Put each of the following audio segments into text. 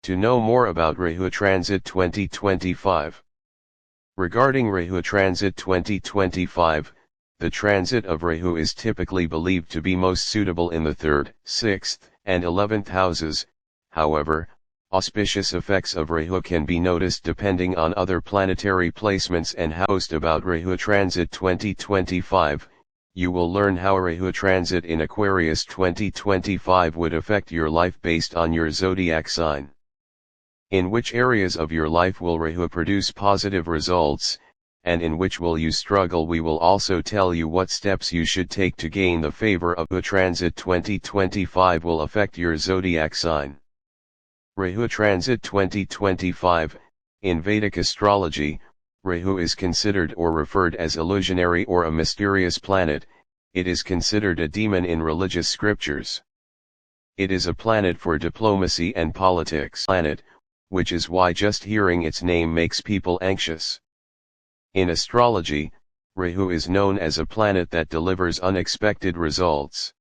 To know more about Rahu Transit 2025. Regarding Rahu Transit 2025, the transit of Rahu is typically believed to be most suitable in the 3rd, 6th, and 11th houses. However, auspicious effects of Rahu can be noticed depending on other planetary placements and host. About Rahu Transit 2025, you will learn how Rahu Transit in Aquarius 2025 would affect your life based on your zodiac sign. In which areas of your life will Rahu produce positive results, and in which will you struggle? We will also tell you what steps you should take to gain the favor of Rahu Transit 2025 will affect your zodiac sign. Rahu Transit 2025, in Vedic astrology, Rahu is considered or referred as illusionary or a mysterious planet. It is considered a demon in religious scriptures. It is a planet for diplomacy and politics. Which is why just hearing its name makes people anxious. In astrology, Rahu is known as a planet that delivers unexpected results.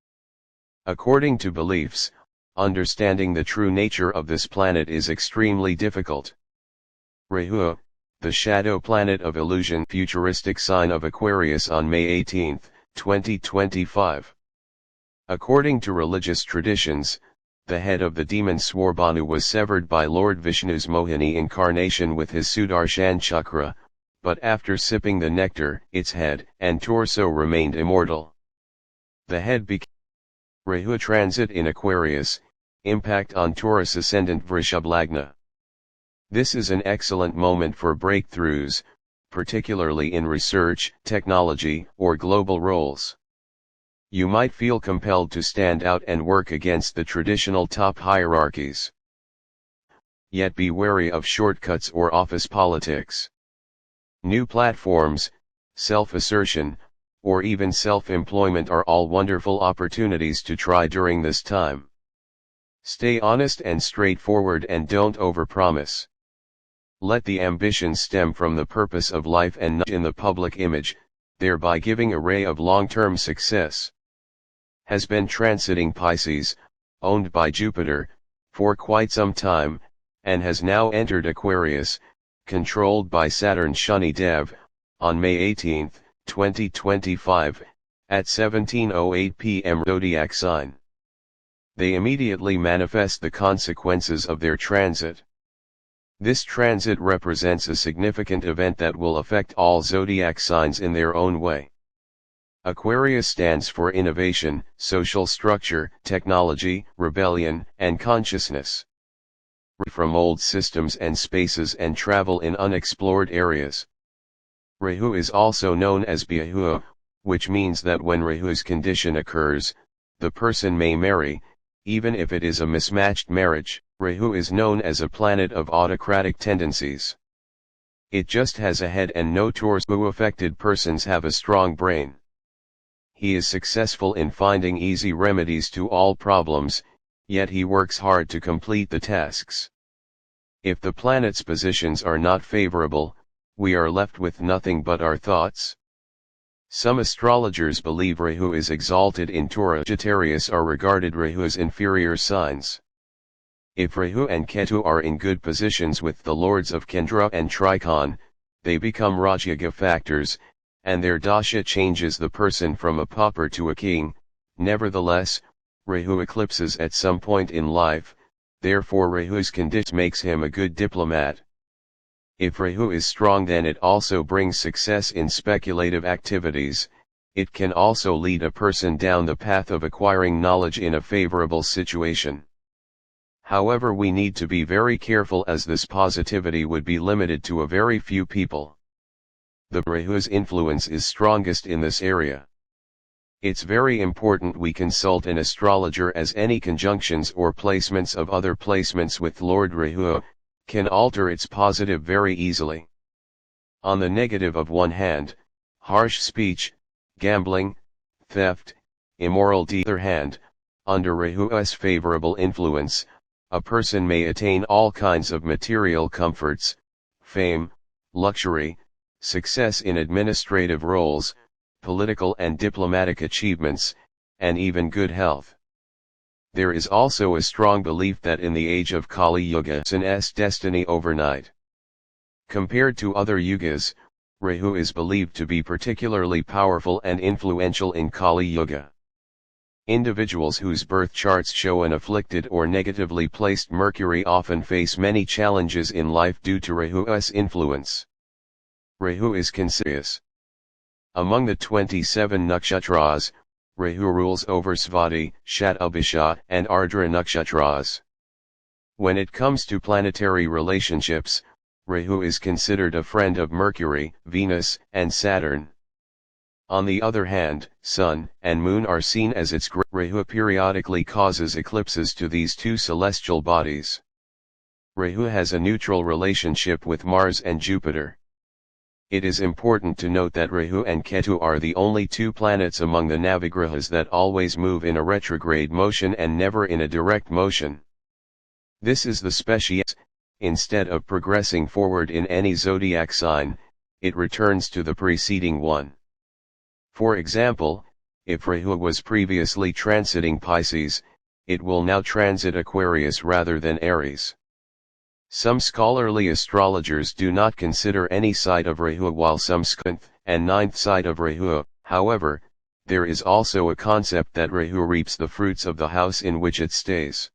According to beliefs, understanding the true nature of this planet is extremely difficult. Rahu, the shadow planet of illusion, futuristic sign of Aquarius on May 18, 2025. According to religious traditions, the head of the demon Swarbhanu was severed by Lord Vishnu's Mohini incarnation with his Sudarshan chakra, but after sipping the nectar, its head and torso remained immortal. The head became Rahu Transit in Aquarius, impact on Taurus Ascendant Vrishab Lagna. This is an excellent moment for breakthroughs, particularly in research, technology, or global roles. You might feel compelled to stand out and work against the traditional top hierarchies. Yet be wary of shortcuts or office politics. New platforms, self-assertion, or even self-employment are all wonderful opportunities to try during this time. Stay honest and straightforward and don't overpromise. Let the ambition stem from the purpose of life and not in the public image, thereby giving a ray of long-term success. Has been transiting Pisces, owned by Jupiter, for quite some time, and has now entered Aquarius, controlled by Saturn Shaani Dev, on May 18, 2025, at 17:08 p.m. zodiac sign. They immediately manifest the consequences of their transit. This transit represents a significant event that will affect all zodiac signs in their own way. Aquarius stands for innovation, social structure, technology, rebellion, and consciousness. From old systems and spaces and travel in unexplored areas. Rahu is also known as Biahu, which means that when Rahu's condition occurs, the person may marry, even if it is a mismatched marriage. Rahu is known as a planet of autocratic tendencies. It just has a head and no torso. Affected persons have a strong brain. He is successful in finding easy remedies to all problems, yet he works hard to complete the tasks. If the planet's positions are not favorable, we are left with nothing but our thoughts. Some astrologers believe Rahu is exalted in Taurus. Sagittarius are regarded Rahu as inferior signs. If Rahu and Ketu are in good positions with the lords of Kendra and Trikon, they become Rajayoga factors, and their dasha changes the person from a pauper to a king. Nevertheless, Rahu eclipses at some point in life, therefore Rahu's condition makes him a good diplomat. If Rahu is strong, then it also brings success in speculative activities. It can also lead a person down the path of acquiring knowledge in a favorable situation. However, we need to be very careful as this positivity would be limited to a very few people. The Rahu's influence is strongest in this area. It's very important we consult an astrologer, as any conjunctions or placements of other placements with Lord Rahu can alter its positive very easily. On the negative of one hand, harsh speech, gambling, theft, immoral deeds. On the other hand, under Rahu's favorable influence, a person may attain all kinds of material comforts, fame, luxury, success in administrative roles, political and diplomatic achievements, and even good health. There is also a strong belief that in the age of Kali Yuga, Sun's destiny overnight. Compared to other yugas, Rahu is believed to be particularly powerful and influential in Kali Yuga. Individuals whose birth charts show an afflicted or negatively placed Mercury often face many challenges in life due to Rahu's influence. Rahu is conspicuous. Among the 27 nakshatras, Rahu rules over Svati, Shatabhisha, and Ardra nakshatras. When it comes to planetary relationships, Rahu is considered a friend of Mercury, Venus, and Saturn. On the other hand, Sun and Moon are seen as its Rahu periodically causes eclipses to these two celestial bodies. Rahu has a neutral relationship with Mars and Jupiter. It is important to note that Rahu and Ketu are the only two planets among the Navigrahas that always move in a retrograde motion and never in a direct motion. This is the species. Instead of progressing forward in any zodiac sign, it returns to the preceding one. For example, if Rahu was previously transiting Pisces, it will now transit Aquarius rather than Aries. Some scholarly astrologers do not consider any side of Rahu, while some 7th and 9th side of Rahu. However, there is also a concept that Rahu reaps the fruits of the house in which it stays.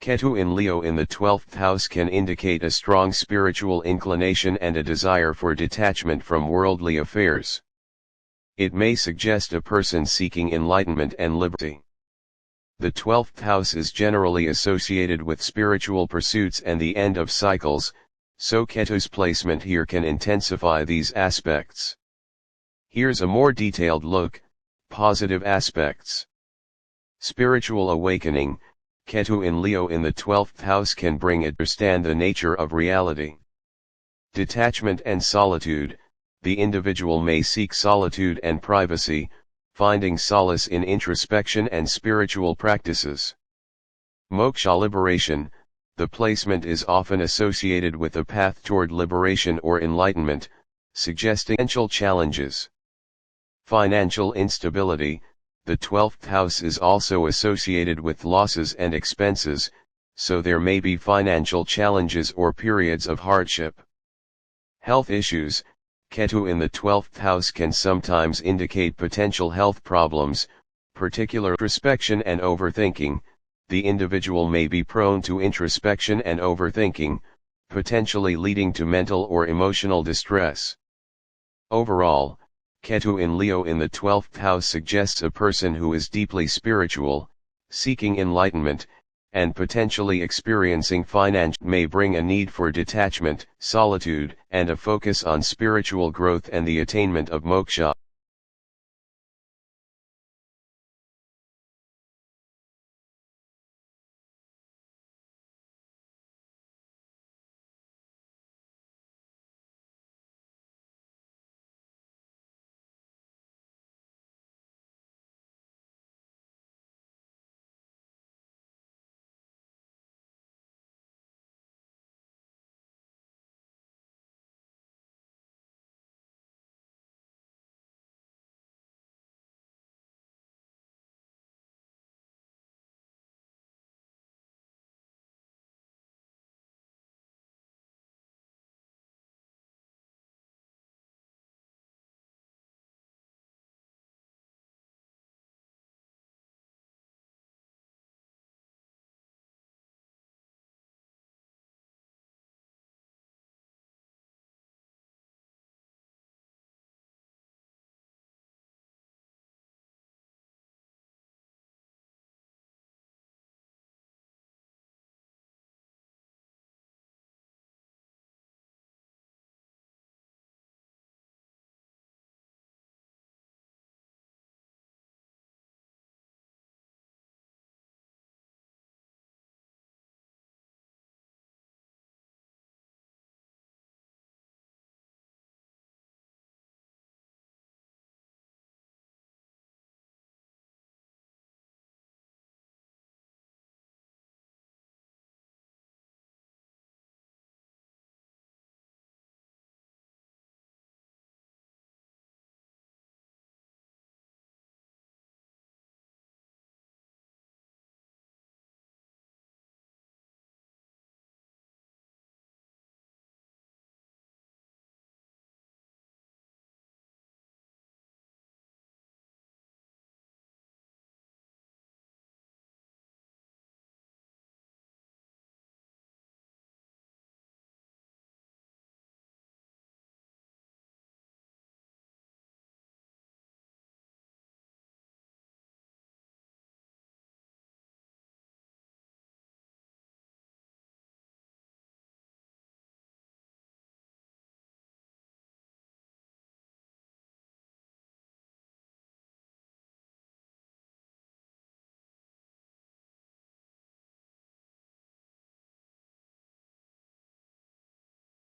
Ketu in Leo in the 12th house can indicate a strong spiritual inclination and a desire for detachment from worldly affairs. It may suggest a person seeking enlightenment and liberty. The 12th house is generally associated with spiritual pursuits and the end of cycles, so Ketu's placement here can intensify these aspects. Here's a more detailed look: positive aspects. Spiritual awakening. Ketu in Leo in the 12th house can bring understand the nature of reality. Detachment and solitude. The individual may seek solitude and privacy, finding solace in introspection and spiritual practices. Moksha liberation. The placement is often associated with a path toward liberation or enlightenment, suggesting potential challenges. Financial instability. The 12th house is also associated with losses and expenses, so there may be financial challenges or periods of hardship. Health issues. Ketu in the 12th house can sometimes indicate potential health problems, particularly introspection and overthinking. The individual may be prone to introspection and overthinking, potentially leading to mental or emotional distress. Overall, Ketu in Leo in the 12th house suggests a person who is deeply spiritual, seeking enlightenment, and potentially experiencing financial may bring a need for detachment, solitude, and a focus on spiritual growth and the attainment of moksha.